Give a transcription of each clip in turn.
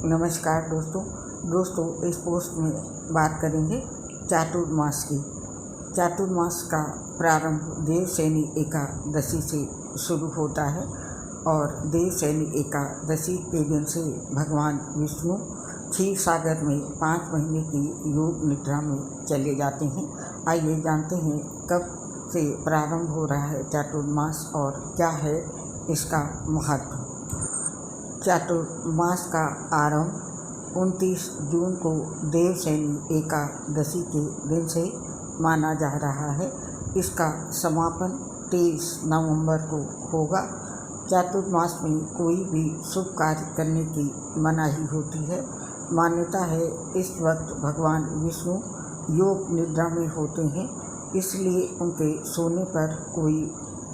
नमस्कार दोस्तों इस पोस्ट में बात करेंगे चातुर्मास की। चातुर्मास का प्रारंभ देवशयनी एकादशी से शुरू होता है और देवशयनी एकादशी के दिन से भगवान विष्णु क्षीर सागर में 5 महीने की योग निद्रा में चले जाते हैं। आइए जानते हैं कब से प्रारंभ हो रहा है चातुर्मास और क्या है इसका महत्व। चातुर्मास का आरंभ 29 जून को देवशयनी एकादशी के दिन से माना जा रहा है। इसका समापन 23 नवंबर को होगा। चातुर्मास में कोई भी शुभ कार्य करने की मनाही होती है। मान्यता है इस वक्त भगवान विष्णु योग निद्रा में होते हैं, इसलिए उनके सोने पर कोई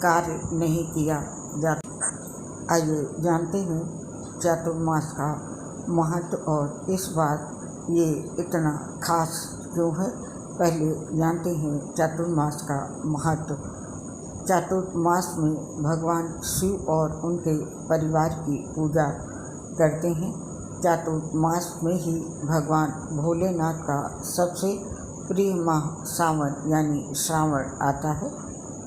कार्य नहीं किया जाता। आइए जानते हैं चातुर्मास का महत्व और इस बार ये इतना खास क्यों है। पहले जानते हैं चातुर्मास का महत्व। चातुर्मास में भगवान शिव और उनके परिवार की पूजा करते हैं। चातुर्मास में ही भगवान भोलेनाथ का सबसे प्रिय माह सावन यानी श्रावण आता है।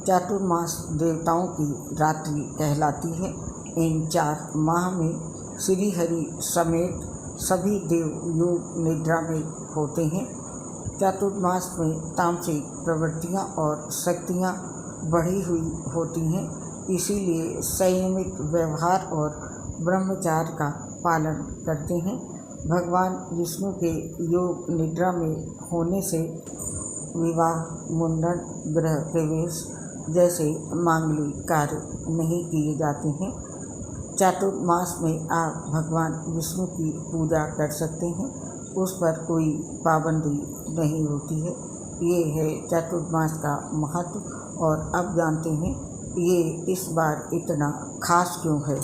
चातुर्मास देवताओं की रात्रि कहलाती है। इन 4 माह में श्री हरि समेत सभी देव योग निद्रा में होते हैं। चातुर्मास में तामसिक प्रवृत्तियाँ और शक्तियाँ बढ़ी हुई होती हैं, इसीलिए संयमित व्यवहार और ब्रह्मचार्य का पालन करते हैं। भगवान विष्णु के योग निद्रा में होने से विवाह, मुंडन, गृह प्रवेश जैसे मांगलिक कार्य नहीं किए जाते हैं। चातुर्मास में आप भगवान विष्णु की पूजा कर सकते हैं, उस पर कोई पाबंदी नहीं होती है। ये है चातुर्मास का महत्व। और अब जानते हैं ये इस बार इतना खास क्यों है।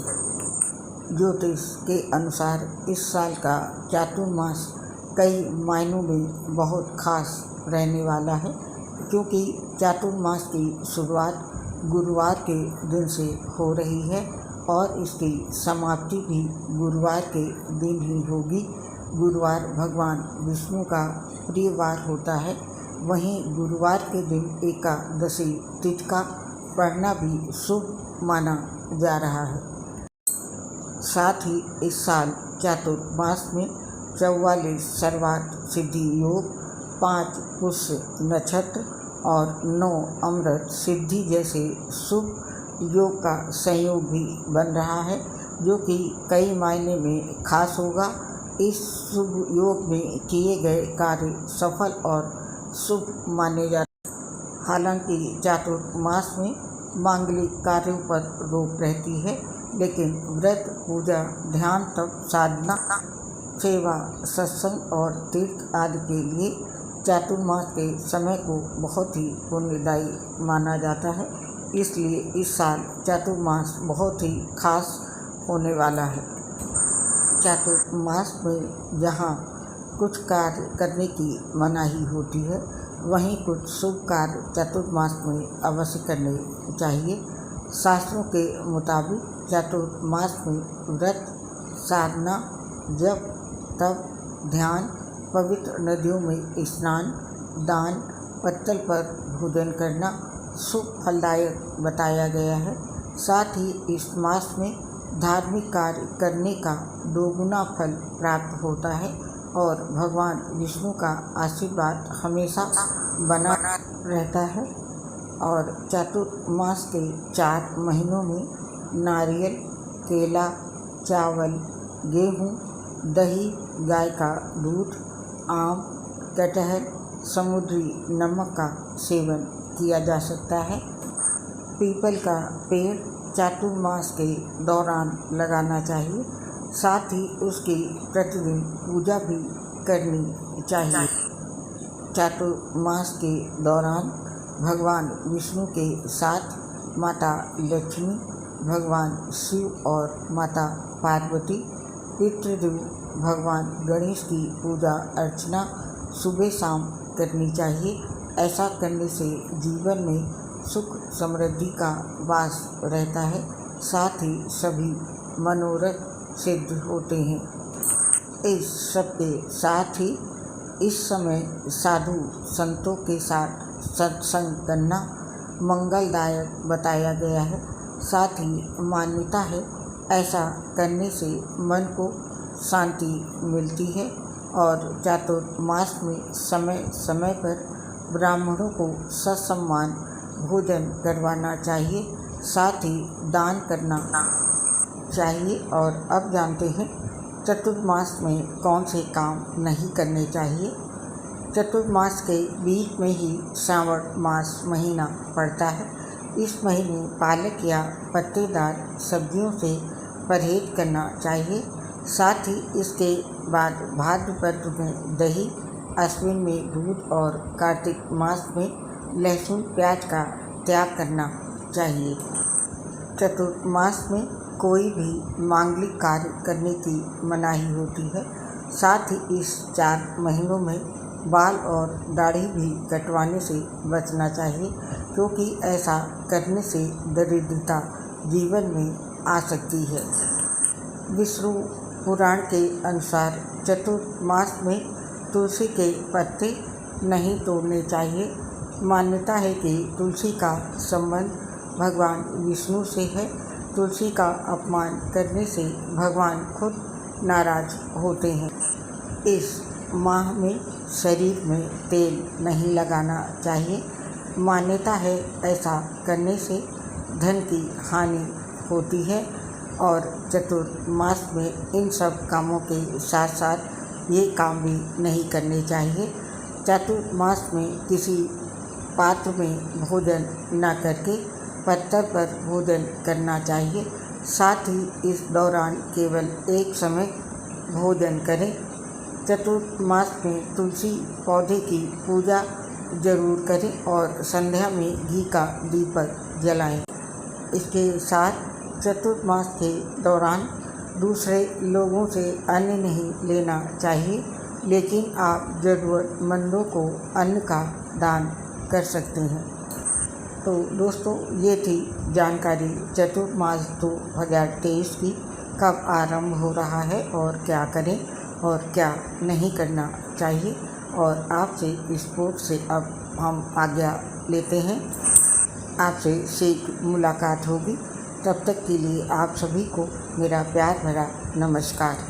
ज्योतिष के अनुसार इस साल का चातुर्मास कई मायनों में बहुत खास रहने वाला है, क्योंकि चातुर्मास की शुरुआत गुरुवार के दिन से हो रही है और इसकी समाप्ति भी गुरुवार के दिन ही होगी। गुरुवार भगवान विष्णु का प्रिय वार होता है। वहीं गुरुवार के दिन एकादशी तिथि का पढ़ना भी शुभ माना जा रहा है। साथ ही इस साल चातुर्मास में 44 सर्वार्थ सिद्धि योग, 5 पुष्य नक्षत्र और 9 अमृत सिद्धि जैसे शुभ योग का संयोग भी बन रहा है, जो कि कई मायने में खास होगा। इस शुभ योग में किए गए कार्य सफल और शुभ माने जाते हैं। हालांकि चातुर्मास में मांगलिक कार्यों पर रोक रहती है, लेकिन व्रत, पूजा, ध्यान, तप, साधना, सेवा, सत्संग और तीर्थ आदि के लिए चातुर्मास के समय को बहुत ही पुण्यदायी माना जाता है। इसलिए इस साल चातुर्मास बहुत ही खास होने वाला है। चातुर्मास में जहाँ कुछ कार्य करने की मनाही होती है, वहीं कुछ शुभ कार्य चातुर्मास में अवश्य करने चाहिए। शास्त्रों के मुताबिक चातुर्मास में व्रत, साधना, जप, तप, ध्यान, पवित्र नदियों में स्नान, दान, पत्तल पर भोजन करना शुभ फलदायक बताया गया है। साथ ही इस मास में धार्मिक कार्य करने का दोगुना फल प्राप्त होता है और भगवान विष्णु का आशीर्वाद हमेशा बना रहता है। और चातुर्मास के 4 महीनों में नारियल, केला, चावल, गेहूँ, दही, गाय का दूध, आम, कटहल, समुद्री नमक का सेवन किया जा सकता है। पीपल का पेड़ चातुर्मास के दौरान लगाना चाहिए। साथ ही उसकी प्रतिदिन पूजा भी करनी चाहिए। चातुर्मास के दौरान भगवान विष्णु के साथ माता लक्ष्मी, भगवान शिव और माता पार्वती, पितृदेव भगवान गणेश की पूजा अर्चना सुबह शाम करनी चाहिए। ऐसा करने से जीवन में सुख समृद्धि का वास रहता है। साथ ही सभी मनोरथ सिद्ध होते हैं। इस सब के साथ ही इस समय साधु संतों के साथ सत्संग करना मंगलदायक बताया गया है। साथ ही मान्यता है ऐसा करने से मन को शांति मिलती है और चातुर्मास में समय समय पर ब्राह्मणों को ससम्मान भोजन करवाना चाहिए, साथ ही दान करना चाहिए। और अब जानते हैं चतुर्मास में कौन से काम नहीं करने चाहिए। चतुर्मास के बीच में ही श्रावण मास महीना पड़ता है। इस महीने पालक या पत्तेदार सब्जियों से परहेज करना चाहिए। साथ ही इसके बाद भाद्रपद में दही, अश्विन में दूध और कार्तिक मास में लहसुन प्याज का त्याग करना चाहिए। चतुर्मास में कोई भी मांगलिक कार्य करने की मनाही होती है। साथ ही इस 4 महीनों में बाल और दाढ़ी भी कटवाने से बचना चाहिए, क्योंकि ऐसा करने से दरिद्रता जीवन में आ सकती है। विष्णु पुराण के अनुसार चतुर्मास में तुलसी के पत्ते नहीं तोड़ने चाहिए। मान्यता है कि तुलसी का संबंध भगवान विष्णु से है। तुलसी का अपमान करने से भगवान खुद नाराज होते हैं। इस माह में शरीर में तेल नहीं लगाना चाहिए। मान्यता है ऐसा करने से धन की हानि होती है और चतुर्मास में इन सब कामों के साथ साथ ये काम भी नहीं करने चाहिए। चतुर्मास में किसी पात्र में भोजन न करके पत्थर पर भोजन करना चाहिए। साथ ही इस दौरान केवल एक समय भोजन करें। चतुर्मास में तुलसी पौधे की पूजा जरूर करें और संध्या में घी का दीपक जलाएं। इसके साथ चतुर्मास के दौरान दूसरे लोगों से अन्न नहीं लेना चाहिए, लेकिन आप ज़रूरतमंदों को अन्न का दान कर सकते हैं। तो दोस्तों, ये थी जानकारी चतुर्मास 2023 की, कब आरंभ हो रहा है और क्या करें और क्या नहीं करना चाहिए। और आपसे इस पोस्ट से अब हम आज्ञा लेते हैं। आपसे शीघ्र मुलाकात होगी। तब तक के लिए आप सभी को मेरा प्यार भरा नमस्कार।